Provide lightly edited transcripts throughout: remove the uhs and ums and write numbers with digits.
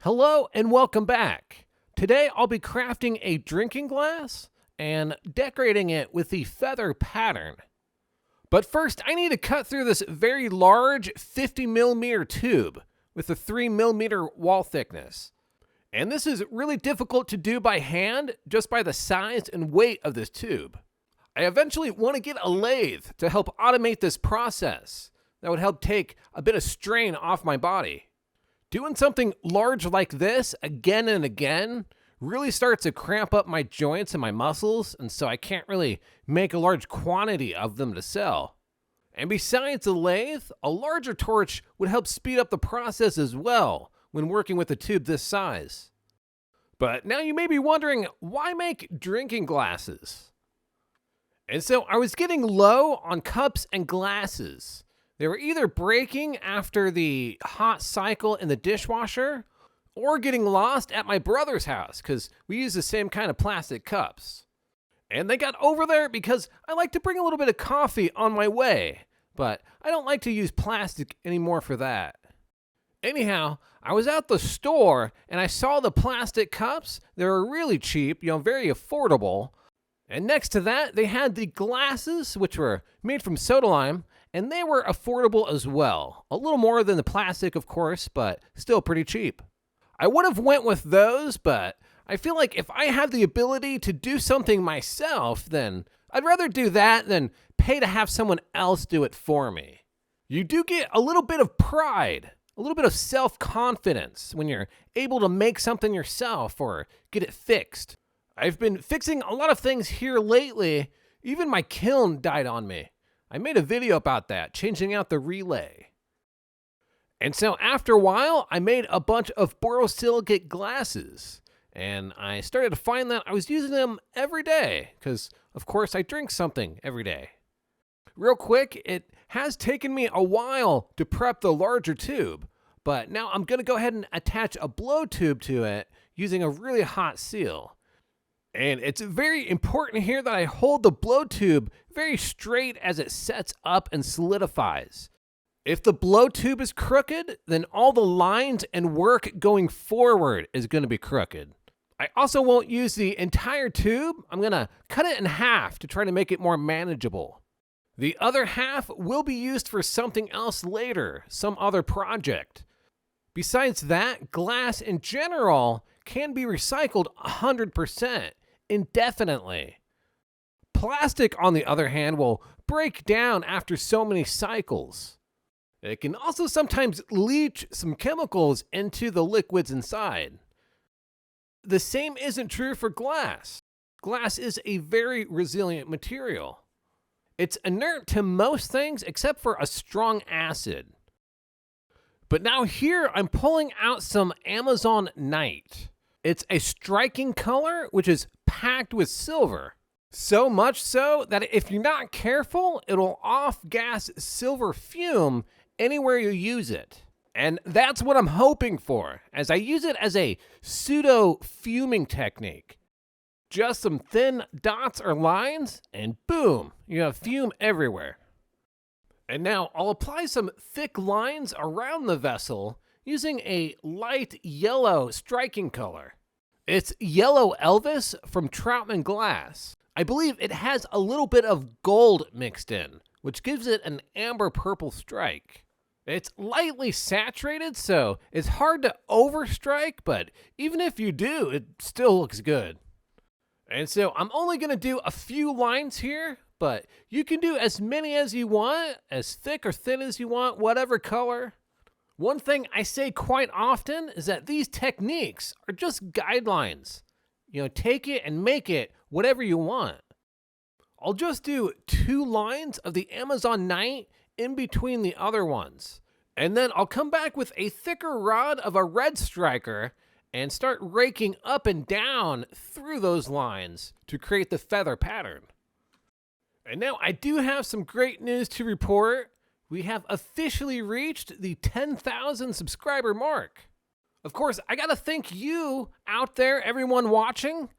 Hello and welcome back. Today I'll be crafting a drinking glass and decorating it with the feather pattern. But first I need to cut through this very large 50mm tube with a 3mm wall thickness. And this is really difficult to do by hand just by the size and weight of this tube. I eventually want to get a lathe to help automate this process. That would help take a bit of strain off my body. Doing something large like this again and again really starts to cramp up my joints and my muscles, and so I can't really make a large quantity of them to sell. And besides the lathe, a larger torch would help speed up the process as well when working with a tube this size. But now you may be wondering, why make drinking glasses? And so I was getting low on cups and glasses. They were either breaking after the hot cycle in the dishwasher or getting lost at my brother's house because we use the same kind of plastic cups. And they got over there because I like to bring a little bit of coffee on my way, but I don't like to use plastic anymore for that. Anyhow, I was at the store and I saw the plastic cups. They were really cheap, very affordable. And next to that, they had the glasses, which were made from soda lime, and they were affordable as well. A little more than the plastic, of course, but still pretty cheap. I would have went with those, but I feel like if I have the ability to do something myself, then I'd rather do that than pay to have someone else do it for me. You do get a little bit of pride, a little bit of self-confidence when you're able to make something yourself or get it fixed. I've been fixing a lot of things here lately. Even my kiln died on me. I made a video about that, changing out the relay. And so after a while, I made a bunch of borosilicate glasses. And I started to find that I was using them every day, because of course I drink something every day. Real quick, it has taken me a while to prep the larger tube, but now I'm going to go ahead and attach a blow tube to it using a really hot seal. And it's very important here that I hold the blow tube very straight as it sets up and solidifies. If the blow tube is crooked, then all the lines and work going forward is going to be crooked. I also won't use the entire tube. I'm going to cut it in half to try to make it more manageable. The other half will be used for something else later, some other project. Besides that, glass in general can be recycled 100%. Indefinitely. Plastic, on the other hand, will break down after so many cycles. It can also sometimes leach some chemicals into the liquids inside. The same isn't true for glass. Glass is a very resilient material. It's inert to most things except for a strong acid. But now here I'm pulling out some Amazonite. It's a striking color, which is packed with silver. So much so that if you're not careful, it'll off-gas silver fume anywhere you use it. And that's what I'm hoping for, as I use it as a pseudo-fuming technique. Just some thin dots or lines, and boom, you have fume everywhere. And now I'll apply some thick lines around the vessel using a light yellow striking color. It's Yellow Elvis from Troutman Glass. I believe it has a little bit of gold mixed in, which gives it an amber purple strike. It's lightly saturated, so it's hard to overstrike, but even if you do, it still looks good. And so I'm only going to do a few lines here, but you can do as many as you want, as thick or thin as you want, whatever color. One thing I say quite often is that these techniques are just guidelines. Take it and make it whatever you want. I'll just do 2 lines of the Amazonite in between the other ones. And then I'll come back with a thicker rod of a red striker and start raking up and down through those lines to create the feather pattern. And now I do have some great news to report. We have officially reached the 10,000 subscriber mark. Of course, I gotta thank you out there, everyone watching.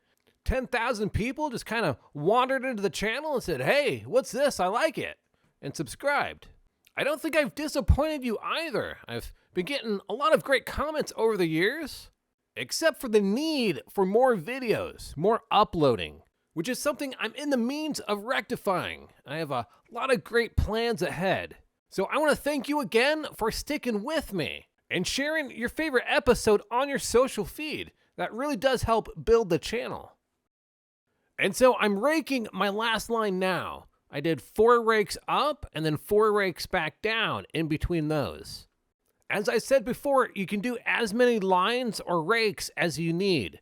10,000 people just kind of wandered into the channel and said, hey, what's this? I like it. And subscribed. I don't think I've disappointed you either. I've been getting a lot of great comments over the years. except for the need for more videos, more uploading, which is something I'm in the means of rectifying. I have a lot of great plans ahead. So I want to thank you again for sticking with me and sharing your favorite episode on your social feed. That really does help build the channel. And so I'm raking my last line now. I did 4 rakes up and then 4 rakes back down in between those. As I said before, you can do as many lines or rakes as you need,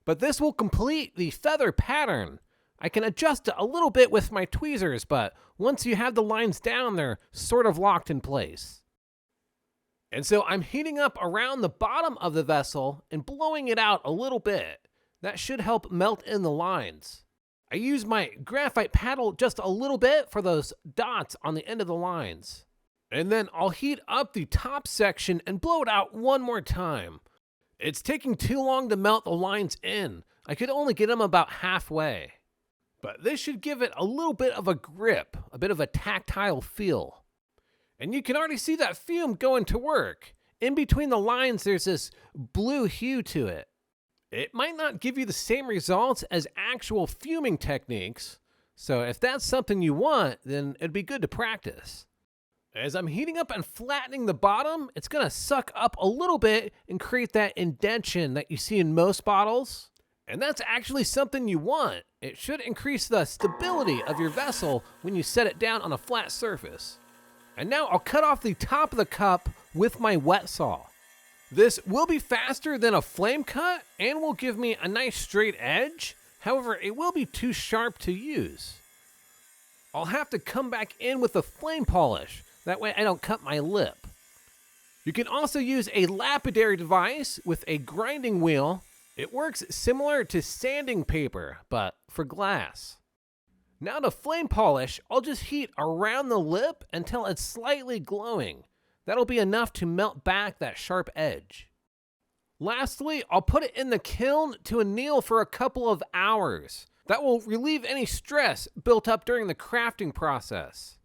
but this will complete the feather pattern. I can adjust it a little bit with my tweezers, but once you have the lines down, they're sort of locked in place. And so I'm heating up around the bottom of the vessel and blowing it out a little bit. That should help melt in the lines. I use my graphite paddle just a little bit for those dots on the end of the lines. And then I'll heat up the top section and blow it out one more time. It's taking too long to melt the lines in. I could only get them about halfway. But this should give it a little bit of a grip, a bit of a tactile feel. And you can already see that fume going to work. In between the lines, there's this blue hue to it. It might not give you the same results as actual fuming techniques, so if that's something you want, then it'd be good to practice. As I'm heating up and flattening the bottom, it's going to suck up a little bit and create that indentation that you see in most bottles. And that's actually something you want. It should increase the stability of your vessel when you set it down on a flat surface. And now I'll cut off the top of the cup with my wet saw. This will be faster than a flame cut and will give me a nice straight edge. However, it will be too sharp to use. I'll have to come back in with a flame polish. That way I don't cut my lip. You can also use a lapidary device with a grinding wheel. It works similar to sanding paper, but for glass. Now to flame polish, I'll just heat around the lip until it's slightly glowing. That'll be enough to melt back that sharp edge. Lastly, I'll put it in the kiln to anneal for a couple of hours. That will relieve any stress built up during the crafting process.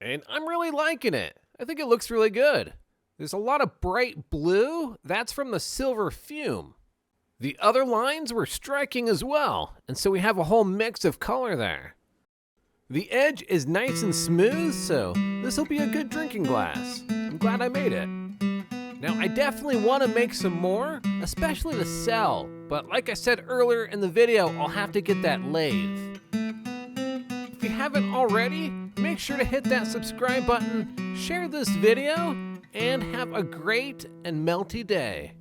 And I'm really liking it. I think it looks really good. There's a lot of bright blue. That's from the silver fume. The other lines were striking as well, and so we have a whole mix of color there. The edge is nice and smooth, so this will be a good drinking glass. I'm glad I made it. Now, I definitely want to make some more, especially to sell, but like I said earlier in the video, I'll have to get that lathe. If you haven't already, make sure to hit that subscribe button, share this video, and have a great and melty day.